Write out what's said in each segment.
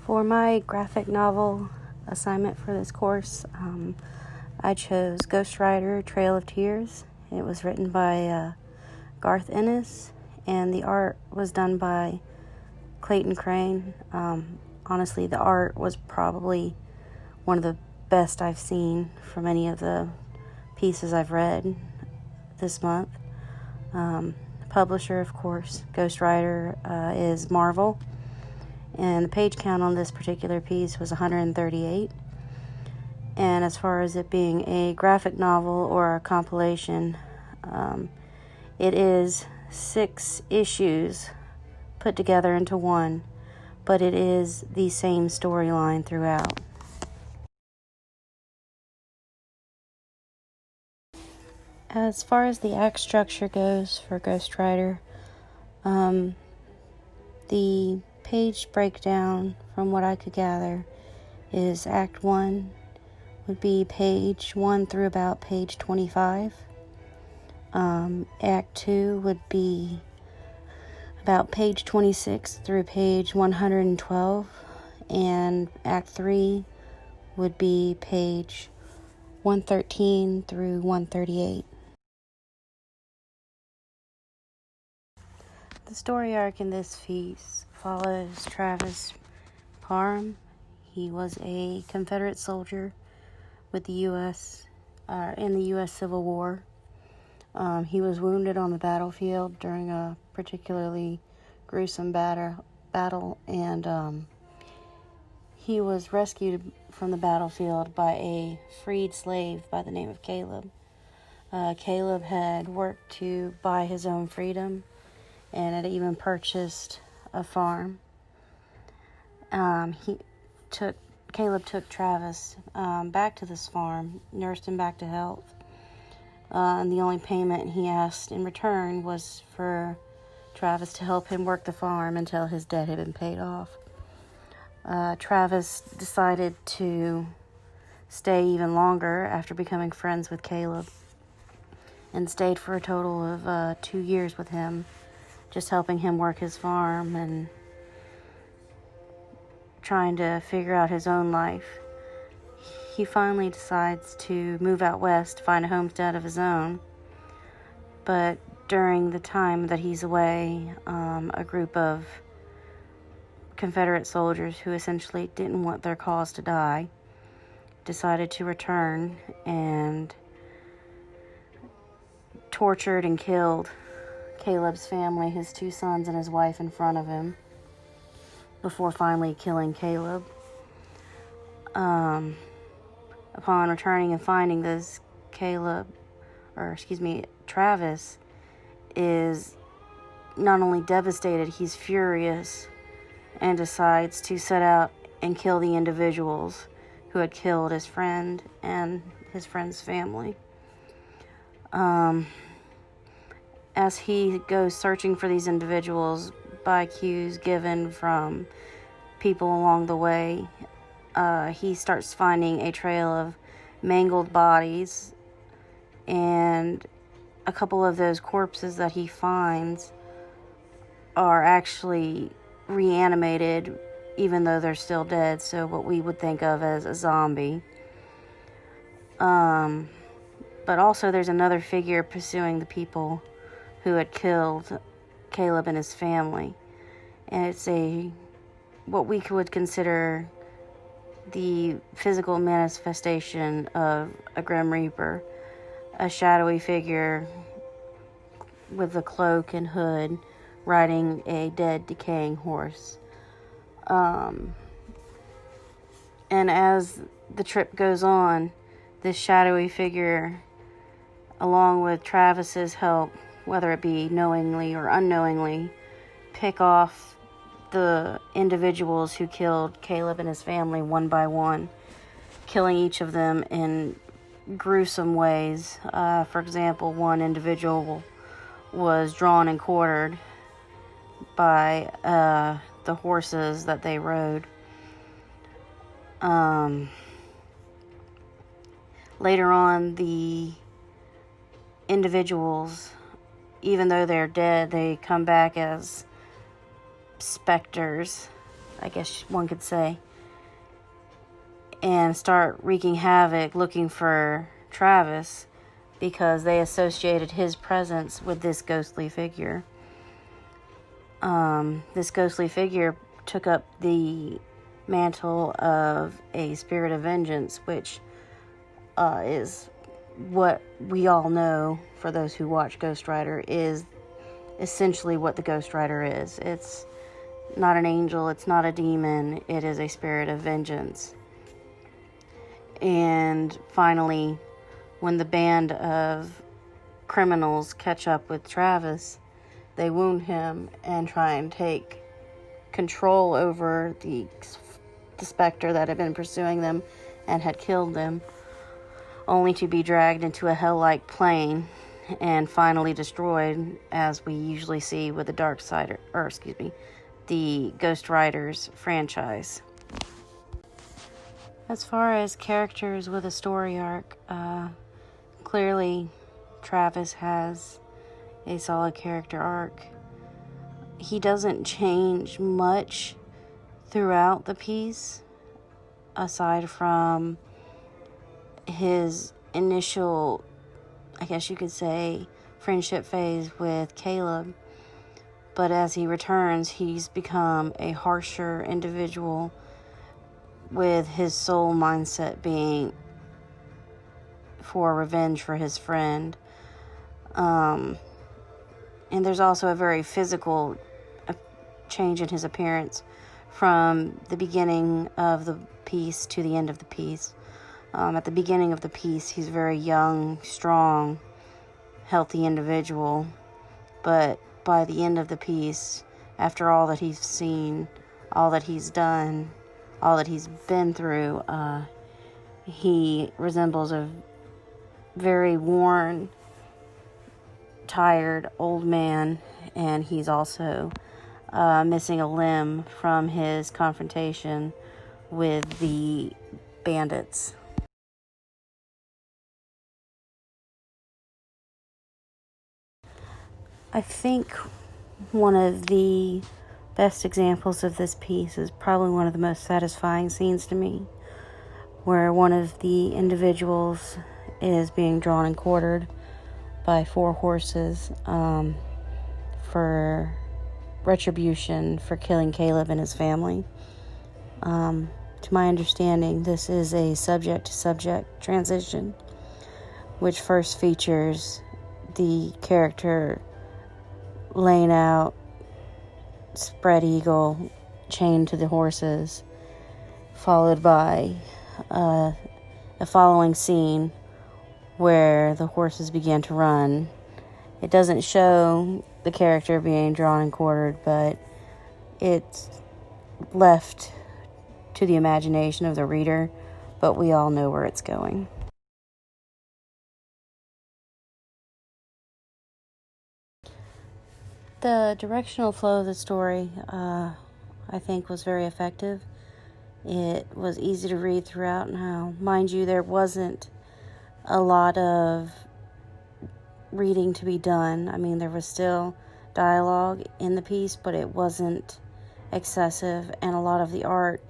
For my graphic novel assignment for this course, I chose Ghostwriter Trail of Tears. It was written by Garth Ennis, and the art was done by Clayton Crane. Honestly, the art was probably one of the best I've seen from any of the pieces I've read this month. The publisher, of course, Ghostwriter, is Marvel. And the page count on this particular piece was 138. And as far as it being a graphic novel or a compilation, it is 6 issues put together into one, but it is the same storyline throughout. As far as the act structure goes for Ghostwriter, the page breakdown, from what I could gather, is Act 1 would be page 1 through about page 25. Act 2 would be about page 26 through page 112. And Act 3 would be page 113 through 138. The story arc in this piece follows Travis Parham. He was a Confederate soldier with the U.S. In the U.S. Civil War. He was wounded on the battlefield during a particularly gruesome battle, and he was rescued from the battlefield by a freed slave by the name of Caleb. Caleb had worked to buy his own freedom and had even purchased a farm. Caleb took Travis back to this farm, nursed him back to health, and the only payment he asked in return was for Travis to help him work the farm until his debt had been paid off. Travis decided to stay even longer after becoming friends with Caleb, and stayed for a total of 2 years with him, just helping him work his farm and trying to figure out his own life. He finally decides to move out west, find a homestead of his own. But during the time that he's away, a group of Confederate soldiers who essentially didn't want their cause to die decided to return and tortured and killed Caleb's family, his 2 sons and his wife, in front of him, before finally killing Caleb. Upon returning and finding this, Travis is not only devastated, he's furious and decides to set out and kill the individuals who had killed his friend and his friend's family. As he goes searching for these individuals by cues given from people along the way, he starts finding a trail of mangled bodies, and a couple of those corpses that he finds are actually reanimated even though they're still dead, so what we would think of as a zombie. But also there's another figure pursuing the people who had killed Caleb and his family. And it's what we would consider the physical manifestation of a Grim Reaper, a shadowy figure with a cloak and hood riding a dead, decaying horse. And as the trip goes on, this shadowy figure, along with Travis's help, whether it be knowingly or unknowingly, pick off the individuals who killed Caleb and his family one by one, killing each of them in gruesome ways. For example, one individual was drawn and quartered by the horses that they rode. Later on, the individuals, even though they're dead, they come back as specters I guess one could say, and start wreaking havoc looking for Travis because they associated his presence with this ghostly figure. This ghostly figure took up the mantle of a spirit of vengeance, which is what we all know, for those who watch Ghost Rider, is essentially what the Ghost Rider is. It's not an angel, it's not a demon, it is a spirit of vengeance. And finally, when the band of criminals catch up with Travis, they wound him and try and take control over the specter that had been pursuing them and had killed them, only to be dragged into a hell-like plane and finally destroyed, as we usually see with the Ghost Riders franchise. As far as characters with a story arc, clearly Travis has a solid character arc. He doesn't change much throughout the piece, aside from his initial, I guess you could say, friendship phase with Caleb. But as he returns, he's become a harsher individual, with his sole mindset being for revenge for his friend. And there's also a very physical change in his appearance from the beginning of the piece to the end of the piece. At the beginning of the piece, he's a very young, strong, healthy individual. But by the end of the piece, after all that he's seen, all that he's done, all that he's been through, he resembles a very worn, tired old man, and he's also missing a limb from his confrontation with the bandits. I think one of the best examples of this piece is probably one of the most satisfying scenes to me, where one of the individuals is being drawn and quartered by 4 horses for retribution for killing Caleb and his family. To my understanding, this is a subject-to-subject transition, which first features the character laying out, spread eagle, chained to the horses, followed by a following scene where the horses begin to run. It doesn't show the character being drawn and quartered, but it's left to the imagination of the reader, but we all know where it's going. The directional flow of the story, I think, was very effective. It was easy to read throughout. Now, mind you, there wasn't a lot of reading to be done. I mean, there was still dialogue in the piece, but it wasn't excessive, and a lot of the art,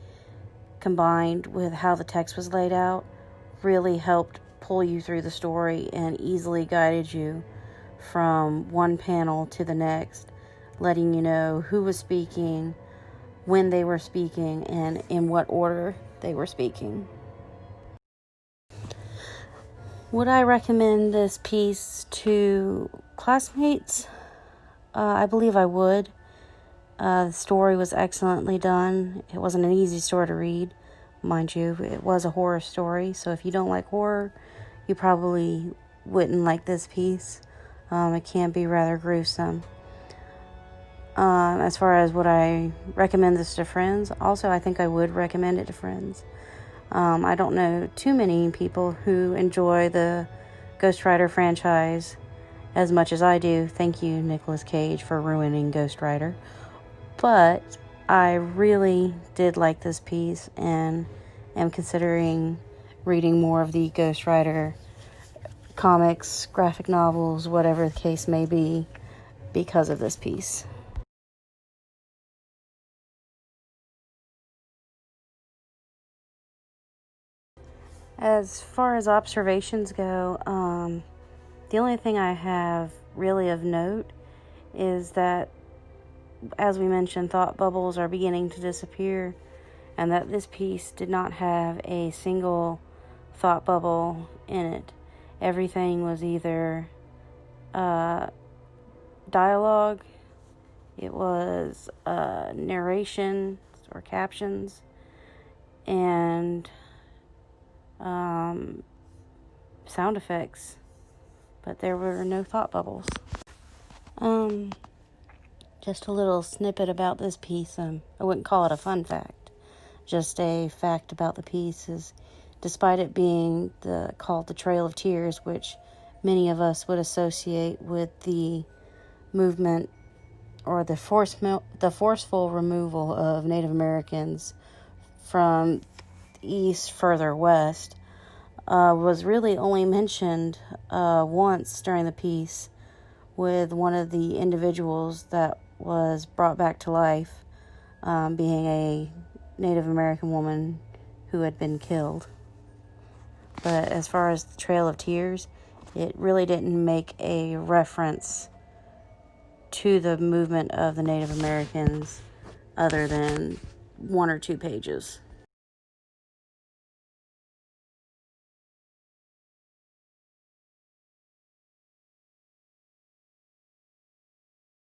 combined with how the text was laid out, really helped pull you through the story and easily guided you from one panel to the next, letting you know who was speaking, when they were speaking, and in what order they were speaking. Would I recommend this piece to classmates? I believe I would. The story was excellently done. It wasn't an easy story to read, mind you. It was a horror story, so if you don't like horror, you probably wouldn't like this piece. It can be rather gruesome. As far as would I recommend this to friends, also I think I would recommend it to friends. I don't know too many people who enjoy the Ghost Rider franchise as much as I do. Thank you, Nicolas Cage, for ruining Ghost Rider. But I really did like this piece and am considering reading more of the Ghost Rider comics, graphic novels, whatever the case may be, because of this piece. As far as observations go, the only thing I have really of note is that, as we mentioned, thought bubbles are beginning to disappear, and that this piece did not have a single thought bubble in it. Everything was either dialogue, it was narration or captions, and sound effects, but there were no thought bubbles. Just a little snippet about this piece. I wouldn't call it a fun fact. Just a fact about the piece is, despite it being called the Trail of Tears, which many of us would associate with the movement or the forceful removal of Native Americans from east further west, was really only mentioned once during the piece, with one of the individuals that was brought back to life being a Native American woman who had been killed. But as far as the Trail of Tears, it really didn't make a reference to the movement of the Native Americans other than 1 or 2 pages.